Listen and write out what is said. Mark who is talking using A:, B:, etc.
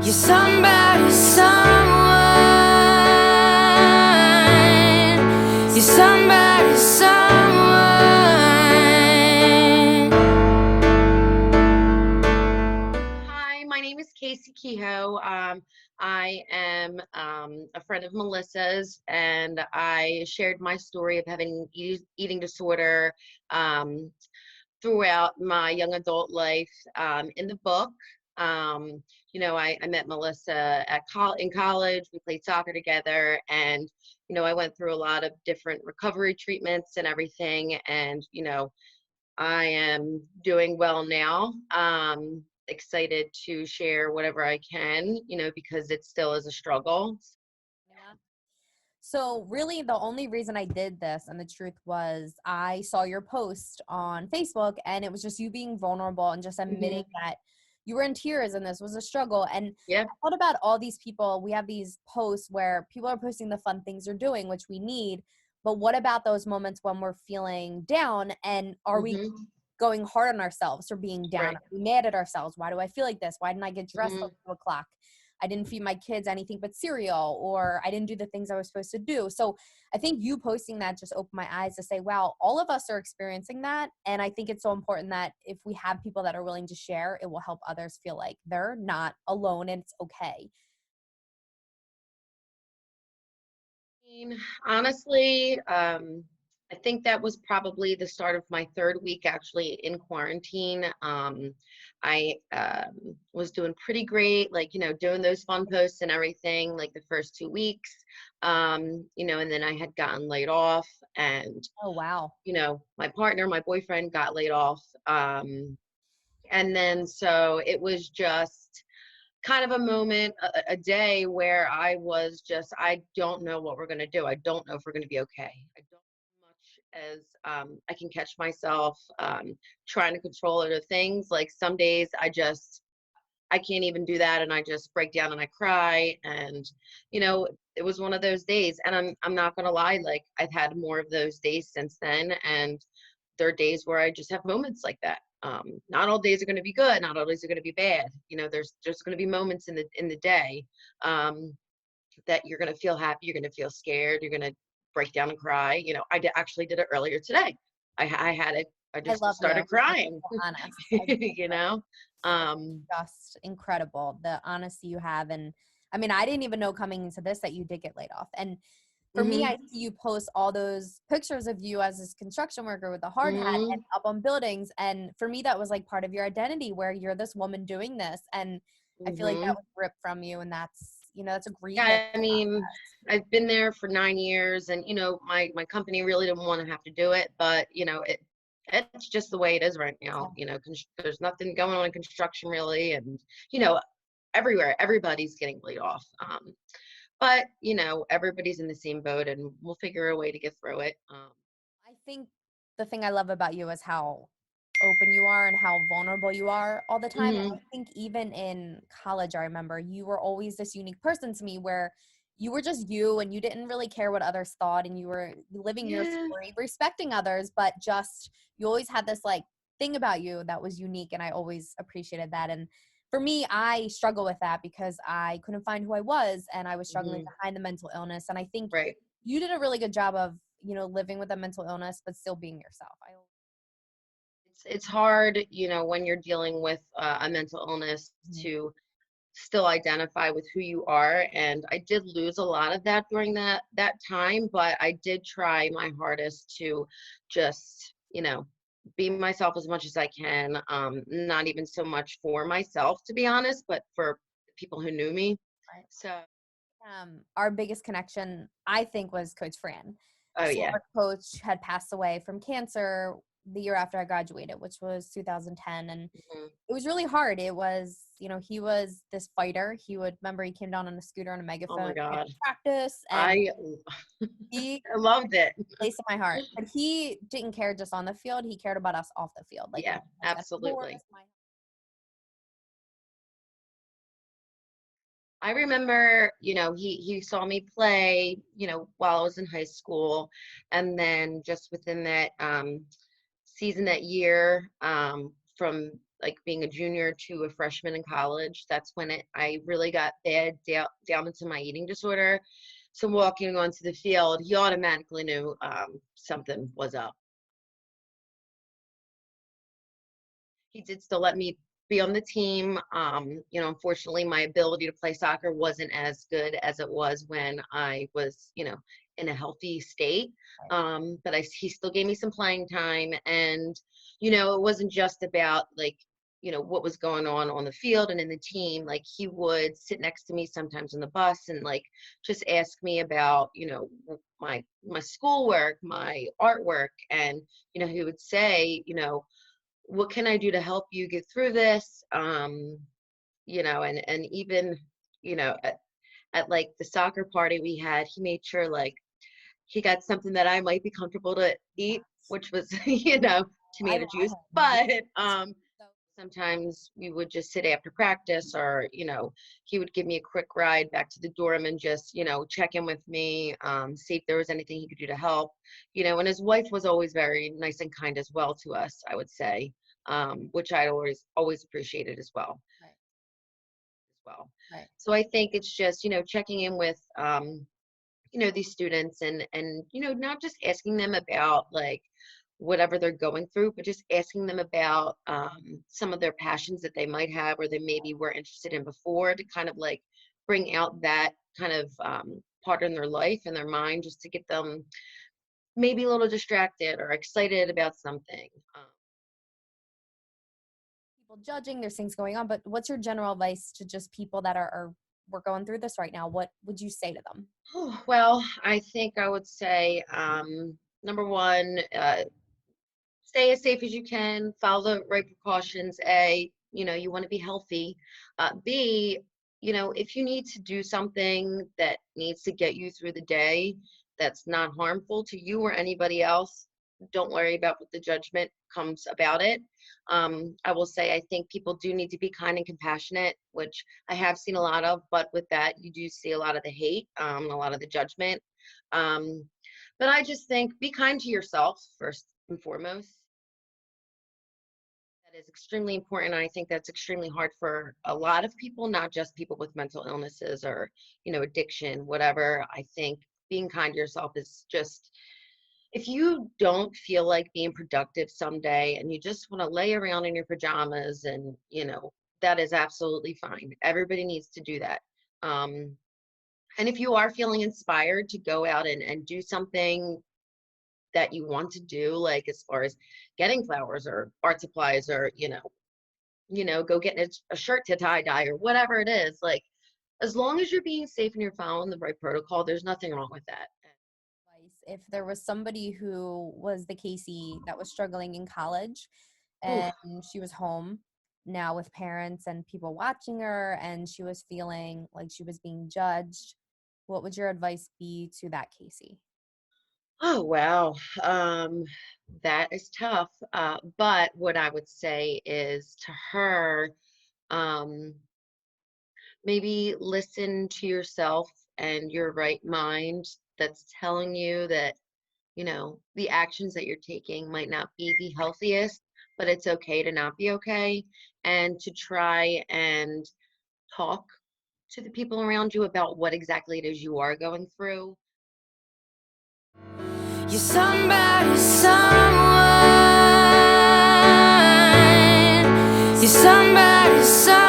A: You're somebody, someone. You're somebody, someone.
B: Hi, my name is Casey Kehoe. I am a friend of Melissa's, and I shared my story of having eating disorder um, throughout my young adult life in the book. I met Melissa in college. We played soccer together, and I went through a lot of different recovery treatments and everything. And I am doing well now. Excited to share whatever I can, because it still is a struggle.
C: Yeah. So really the only reason I did this, and the truth was I saw your post on Facebook, and it was just you being vulnerable and just admitting that you were in tears and this was a struggle. And
B: Yeah.
C: I thought about all these people. We have these posts where people are posting the fun things they're doing, which we need. But what about those moments when we're feeling down, and are we going hard on ourselves or being down?
B: Right.
C: Are we mad at ourselves? Why do I feel like this? Why didn't I get dressed at
B: Mhm.
C: 2 o'clock? I didn't feed my kids anything but cereal, or I didn't do the things I was supposed to do. So I think you posting that just opened my eyes to say, wow, all of us are experiencing that. And I think it's so important that if we have people that are willing to share, it will help others feel like they're not alone and it's okay.
B: Honestly, I think that was probably the start of my third week actually in quarantine. I was doing pretty great, like, doing those fun posts and everything, like the first 2 weeks, and then I had gotten laid off, and,
C: Oh, wow.
B: my partner, my boyfriend got laid off. And then so it was just kind of a moment, a day where I was just, I don't know what we're going to do. I don't know if we're going to be okay. I don't know much as I can catch myself trying to control other things. Like some days I can't even do that, and I just break down and I cry. And it was one of those days, and I'm not going to lie, like I've had more of those days since then, and there are days where I just have moments like that. Not all days are going to be good. Not all days are going to be bad. There's going to be moments in the day that you're going to feel happy. You're going to feel scared. You're going to break down and cry. Actually did it earlier today. I had it. I
C: I
B: just
C: love you.
B: started crying.
C: So honest.
B: you know. Um,
C: Just incredible, the honesty you have. And I mean, I didn't even know coming into this that you did get laid off. And for me, I
B: mhm,
C: see you post all those pictures of you as this construction worker with a hard hat and
B: mhm,
C: up on buildings. And for me, that was like part of your identity, where you're this woman doing this. And I feel like that
B: mhm.
C: was ripped from you. And that's a grieving
B: Yeah, I mean,
C: process.
B: I've been there for 9 years, and my company really didn't want to have to do it, but it's just the way it is right now. There's nothing going on in construction really, and you know, everywhere, everybody's getting laid off. But everybody's in the same boat, and we'll figure a way to get through it.
C: I think the thing I love about you is how open you are and how vulnerable you are all the time. And I
B: Mhm,
C: think even in college, I remember you were always this unique person to me, where you were just you and you didn't really care what others thought, and you were living your
B: yeah.
C: story, respecting others, but just you always had this like thing about you that was unique, and I always appreciated that. And for me, I struggle with that because I couldn't find who I was, and I was struggling
B: Mhm,
C: to hide the mental illness. And I think
B: right.
C: you did a really good job of, living with a mental illness, but still being yourself.
B: It's hard, when you're dealing with a mental illness
C: Mhm.
B: to still identify with who you are, and I did lose a lot of that during that time, but I did try my hardest to just be myself as much as I can, not even so much for myself, to be honest, but for people who knew me.
C: Right.
B: So
C: Our biggest connection, I think, was Coach Fran.
B: oh
C: So
B: yeah.
C: our coach had passed away from cancer the year after I graduated, which was 2010. And
B: Mhm.
C: it was really hard. It was, he was this fighter. He came down on a scooter and a
B: Oh
C: megaphone
B: my
C: at
B: God,
C: practice, and
B: I
C: he
B: I loved it.
C: place in my heart. But he didn't care just on the field. He cared about us off the field. Like,
B: Yeah,
C: I got divorced,
B: absolutely. I remember, he saw me play, while I was in high school, and then just within that season, that year, from like being a junior to a freshman in college. That's when I really got bad down into my eating disorder. So walking onto the field, he automatically knew something was up. He did still let me be on the team. Unfortunately, my ability to play soccer wasn't as good as it was when I was, in a healthy state. But he still gave me some playing time. And, it wasn't just about like, what was going on the field and in the team. Like he would sit next to me sometimes on the bus and like just ask me about, my schoolwork, my artwork. And, he would say, what can I do to help you get through this? And even, at like the soccer party we had, he made sure like he got something that I might be comfortable to eat, which was, tomato juice. But sometimes we would just sit after practice or, he would give me a quick ride back to the dorm and just, check in with me, see if there was anything he could do to help, and his wife was always very nice and kind as well to us, I would say, which I always appreciated as well.
C: Right. Right.
B: So I think it's just, checking in with, these students and, not just asking them about like whatever they're going through, but just asking them about some of their passions that they might have or they maybe were interested in before, to kind of like bring out that kind of part in their life and their mind, just to get them maybe a little distracted or excited about something.
C: People judging, there's things going on, but what's your general advice to just people that we're going through this right now? What would you say to them?
B: Well, I think I would say, number one, stay as safe as you can, follow the right precautions. A, you want to be healthy. B, if you need to do something that needs to get you through the day that's not harmful to you or anybody else, don't worry about what the judgment comes about it. I will say, I think people do need to be kind and compassionate, which I have seen a lot of, but with that, you do see a lot of the hate, a lot of the judgment. But I just think be kind to yourself first and foremost. That is extremely important. And I think that's extremely hard for a lot of people, not just people with mental illnesses or, addiction, whatever. I think being kind to yourself is just, if you don't feel like being productive someday and you just want to lay around in your pajamas and, that is absolutely fine. Everybody needs to do that. And if you are feeling inspired to go out and do something that you want to do, like as far as getting flowers or art supplies or, go get a shirt to tie-dye or whatever it is, like, as long as you're being safe and you're following the right protocol, there's nothing wrong with that.
C: If there was somebody who was the Casey that was struggling in college
B: Ooh.
C: and she was home now with parents and people watching her and she was feeling like she was being judged, what would your advice be to that Casey?
B: Oh, wow. That is tough. But what I would say is to her, um, maybe listen to yourself and your right mind that's telling you that, the actions that you're taking might not be the healthiest, but it's okay to not be okay, and to try and talk to the people around you about what exactly it is you are going through.
A: You're somebody, someone. You're somebody, someone.